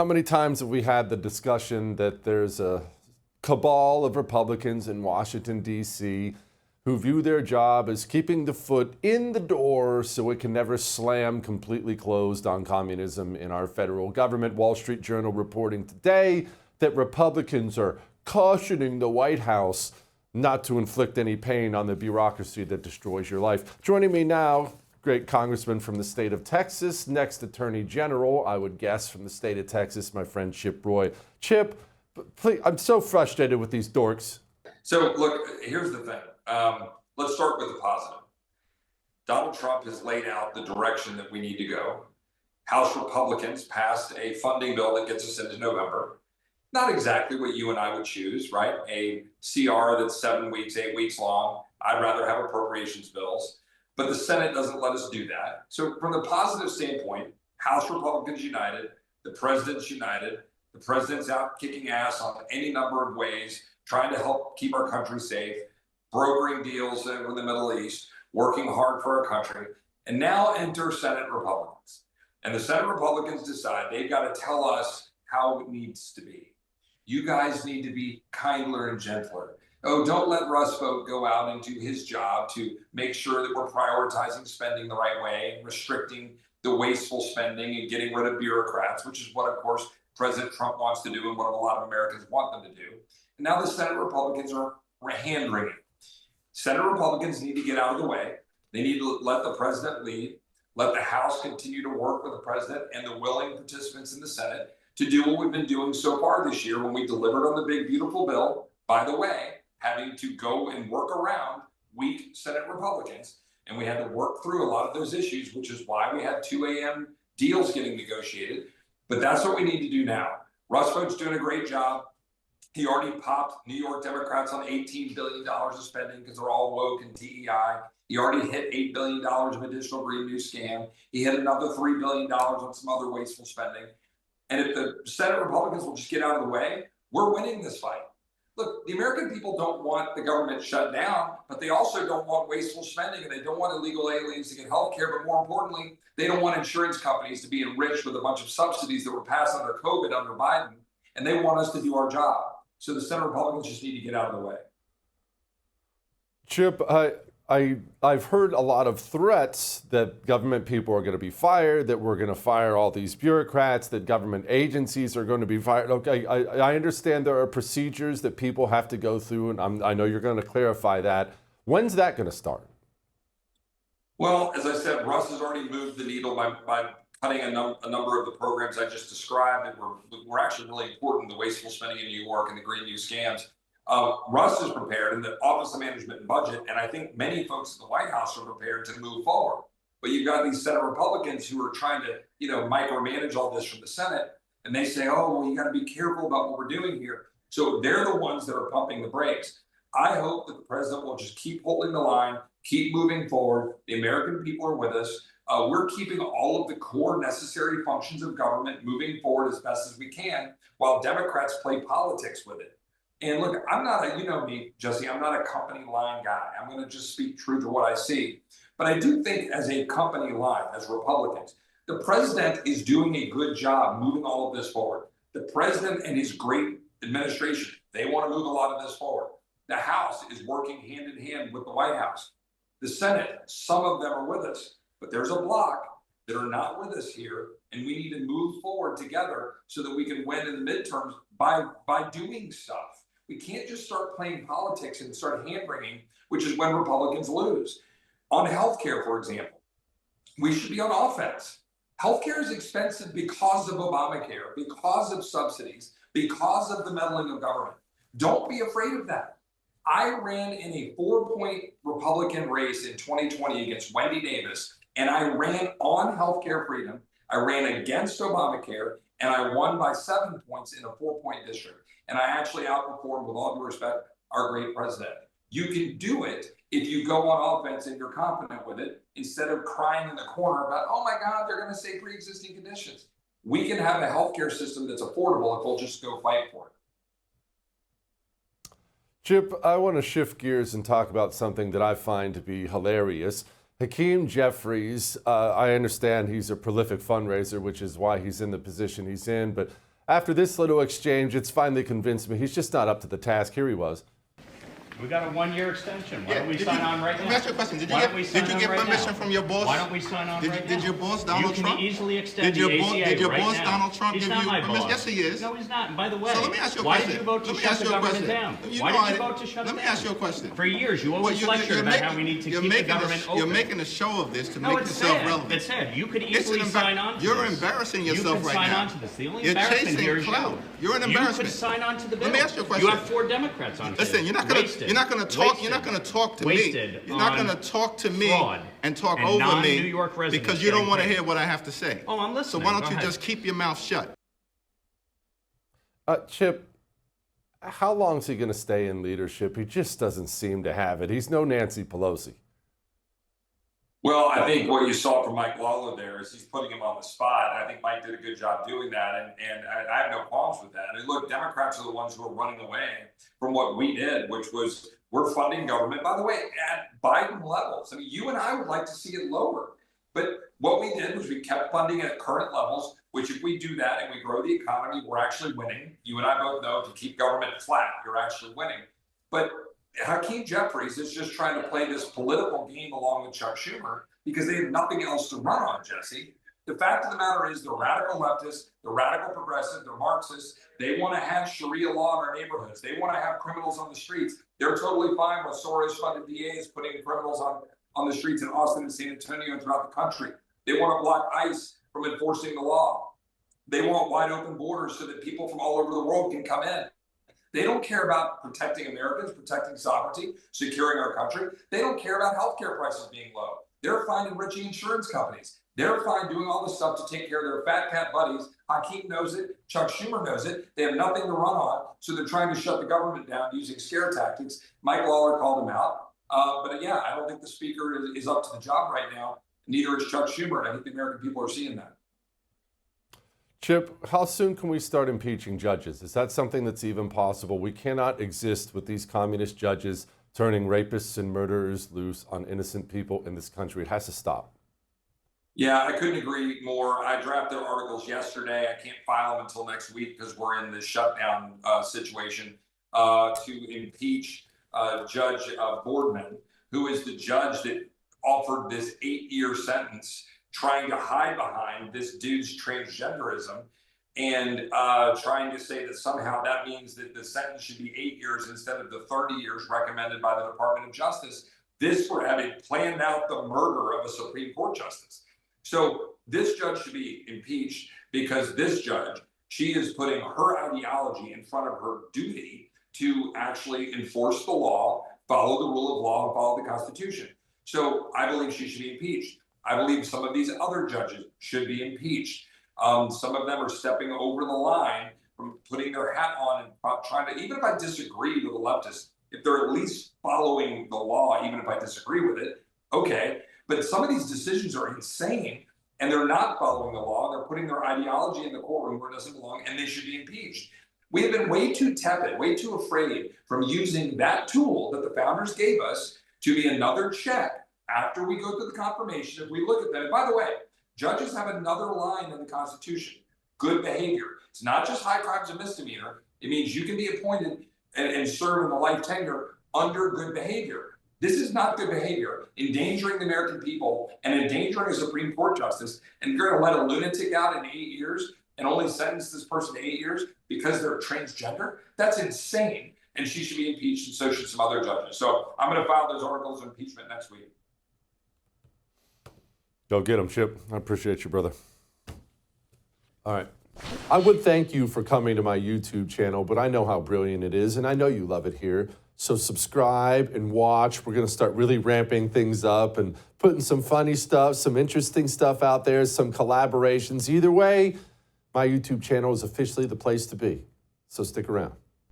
how many times have we had the discussion that there's a cabal of Republicans in Washington, D.C., who view their job as keeping the foot in the door so it can never slam completely closed on communism in our federal government. Wall Street Journal reporting today that Republicans are cautioning the White House not to inflict any pain on the bureaucracy that destroys your life. Joining me now, great congressman from the state of Texas, next attorney general, I would guess, from the state of Texas, my friend Chip Roy. Chip, please, I'm so frustrated with these dorks. So look, here's the thing. Let's start with the positive. Donald Trump has laid out the direction that we need to go. House Republicans passed a funding bill that gets us into November. Not exactly what you and I would choose, right? A CR that's 7 weeks, 8 weeks long. I'd rather have appropriations bills. But the Senate doesn't let us do that. So from the positive standpoint, House Republicans united, the president's united, the president's out kicking ass on any number of ways, trying to help keep our country safe, brokering deals in the Middle East, working hard for our country. And now enter Senate Republicans. And the Senate Republicans decide they've got to tell us how it needs to be. You guys need to be kinder and gentler. Oh, don't let Russ Vogt go out and do his job to make sure that we're prioritizing spending the right way and restricting the wasteful spending and getting rid of bureaucrats, which is what, of course, President Trump wants to do and what a lot of Americans want them to do. And now the Senate Republicans are hand-wringing. Senate Republicans need to get out of the way. They need to let the president lead, let the House continue to work with the president and the willing participants in the Senate to do what we've been doing so far this year when we delivered on the big, beautiful bill, by the way, having to go and work around weak Senate Republicans. And we had to work through a lot of those issues, which is why we had 2 a.m. deals getting negotiated. But that's what we need to do now. Russ Vogt's doing a great job. He already popped New York Democrats on $18 billion of spending because they're all woke and DEI. He already hit $8 billion of additional Green New scam. He hit another $3 billion on some other wasteful spending. And if the Senate Republicans will just get out of the way, we're winning this fight. Look, the American people don't want the government shut down, but they also don't want wasteful spending, and they don't want illegal aliens to get health care. But more importantly, they don't want insurance companies to be enriched with a bunch of subsidies that were passed under COVID under Biden, and they want us to do our job. So the Senate Republicans just need to get out of the way. Chip, I've heard a lot of threats that government people are going to be fired, that we're going to fire all these bureaucrats, that government agencies are going to be fired. Okay, I understand there are procedures that people have to go through, and I know you're going to clarify that. When's that going to start? Well, as I said, Russ has already moved the needle by cutting a number of the programs I just described that were actually really important, the wasteful spending in New York and the Green New scams. Russ is prepared in the Office of Management and Budget, and I think many folks in the White House are prepared to move forward. But you've got these Senate Republicans who are trying to, micromanage all this from the Senate, and they say, oh, well, you got to be careful about what we're doing here. So they're the ones that are pumping the brakes. I hope that the president will just keep holding the line, keep moving forward. The American people are with us. We're keeping all of the core necessary functions of government moving forward as best as we can, while Democrats play politics with it. And look, I'm not you know me, Jesse, I'm not a company line guy. I'm going to just speak true to what I see. But I do think as a company line, as Republicans, the president is doing a good job moving all of this forward. The president and his great administration, they want to move a lot of this forward. The House is working hand in hand with the White House. The Senate, some of them are with us, but there's a block that are not with us here, and we need to move forward together so that we can win in the midterms by doing stuff. We can't just start playing politics and start hand-wringing, which is when Republicans lose. On healthcare, for example, we should be on offense. Healthcare is expensive because of Obamacare, because of subsidies, because of the meddling of government. Don't be afraid of that. I ran in a 4-point Republican race in 2020 against Wendy Davis, and I ran on healthcare freedom. I ran against Obamacare, and I won by 7 points in a 4-point district. And I actually outperformed, with all due respect, our great president. You can do it if you go on offense and you're confident with it, instead of crying in the corner about, oh my God, they're going to say pre-existing conditions. We can have a healthcare system that's affordable if we'll just go fight for it. Chip, I want to shift gears and talk about something that I find to be hilarious. Hakeem Jeffries, I understand he's a prolific fundraiser, which is why he's in the position he's in, but After this little exchange, it's finally convinced me he's just not up to the task. Here he was. We got a 1-year extension. Why don't we sign on right now? Let me ask you a question. Did you get permission from your boss? Why don't we sign on right now? Did your boss, Donald Trump? You can easily extend the ACA right now. Did your boss, Donald Trump, give you permission? Yes, he is. No, he's not. And by the way, So let me ask you a why question. did you vote to shut the government down? Why did you vote to shut it down? Let me ask you a question. For years, you always lectured about how we need to keep the government open. You're making a show of this to No, make it's yourself sad. relevant. It's sad. You could easily sign on to You're this. embarrassing yourself right now. You could sign on to this. The only You're embarrassment here is chasing clout. you. You're an embarrassment. You could sign on to the bill. Let me ask you a question. You have 4 Democrats on. Listen, you're not gonna talk to me. You're not gonna talk to me and talk over me because you don't want to hear what I have to say. Oh, I'm listening. So why don't you just keep your mouth shut? Chip, how long is he going to stay in leadership? He just doesn't seem to have it. He's no Nancy Pelosi. Well, I think what you saw from Mike Lawler there is he's putting him on the spot. I think Mike did a good job doing that, and I have no problems with that. And look, Democrats are the ones who are running away from what we did, which was we're funding government, by the way, at Biden levels. I mean, you and I would like to see it lower. But what we did was we kept funding at current levels, which if we do that and we grow the economy, we're actually winning. You and I both know to keep government flat, you're actually winning. But Hakeem Jeffries is just trying to play this political game along with Chuck Schumer because they have nothing else to run on, Jesse. The fact of the matter is the radical leftists, the radical progressives, the Marxists, they want to have Sharia law in our neighborhoods. They want to have criminals on the streets. They're totally fine with Soros-funded DAs putting criminals on the streets in Austin and San Antonio and throughout the country. They want to block ICE from enforcing the law. They want wide open borders so that people from all over the world can come in. They don't care about protecting Americans, protecting sovereignty, securing our country. They don't care about healthcare prices being low. They're fine enriching insurance companies. They're fine doing all this stuff to take care of their fat cat buddies. Hakeem knows it. Chuck Schumer knows it. They have nothing to run on, so they're trying to shut the government down using scare tactics. Mike Lawler called him out. But yeah, I don't think the speaker is up to the job right now. Neither is Chuck Schumer, and I think the American people are seeing that. Chip, how soon can we start impeaching judges? Is that something that's even possible? We cannot exist with these communist judges turning rapists and murderers loose on innocent people in this country. It has to stop. Yeah, I couldn't agree more. I drafted articles yesterday. I can't file them until next week because we're in this shutdown situation to impeach Judge Boardman, who is the judge that offered this 8-year sentence, trying to hide behind this dude's transgenderism and trying to say that somehow that means that the sentence should be 8 years instead of the 30 years recommended by the Department of Justice. This for having planned out the murder of a Supreme Court justice. So this judge should be impeached because this judge, she is putting her ideology in front of her duty to actually enforce the law, follow the rule of law, and follow the Constitution. So I believe she should be impeached. I believe some of these other judges should be impeached. Some of them are stepping over the line from putting their hat on and trying to, even if I disagree with the leftists, if they're at least following the law, even if I disagree with it, okay. But some of these decisions are insane and they're not following the law. They're putting their ideology in the courtroom where it doesn't belong, and they should be impeached. We have been way too tepid, way too afraid from using that tool that the founders gave us to be another check after we go through the confirmation. If we look at that, and by the way, judges have another line in the Constitution, good behavior. It's not just high crimes and misdemeanor. It means you can be appointed and serve in the life tenure under good behavior. This is not good behavior, endangering the American people and endangering a Supreme Court justice. And you're going to let a lunatic out in 8 years and only sentence this person to 8 years because they're transgender? That's insane. And she should be impeached, and so should some other judges. So I'm going to file those articles of impeachment next week. Go get them, Chip. I appreciate you, brother. All right. I would thank you for coming to my YouTube channel, but I know how brilliant it is, and I know you love it here. So subscribe and watch. We're going to start really ramping things up and putting some funny stuff, some interesting stuff out there, some collaborations. Either way, my YouTube channel is officially the place to be. So stick around.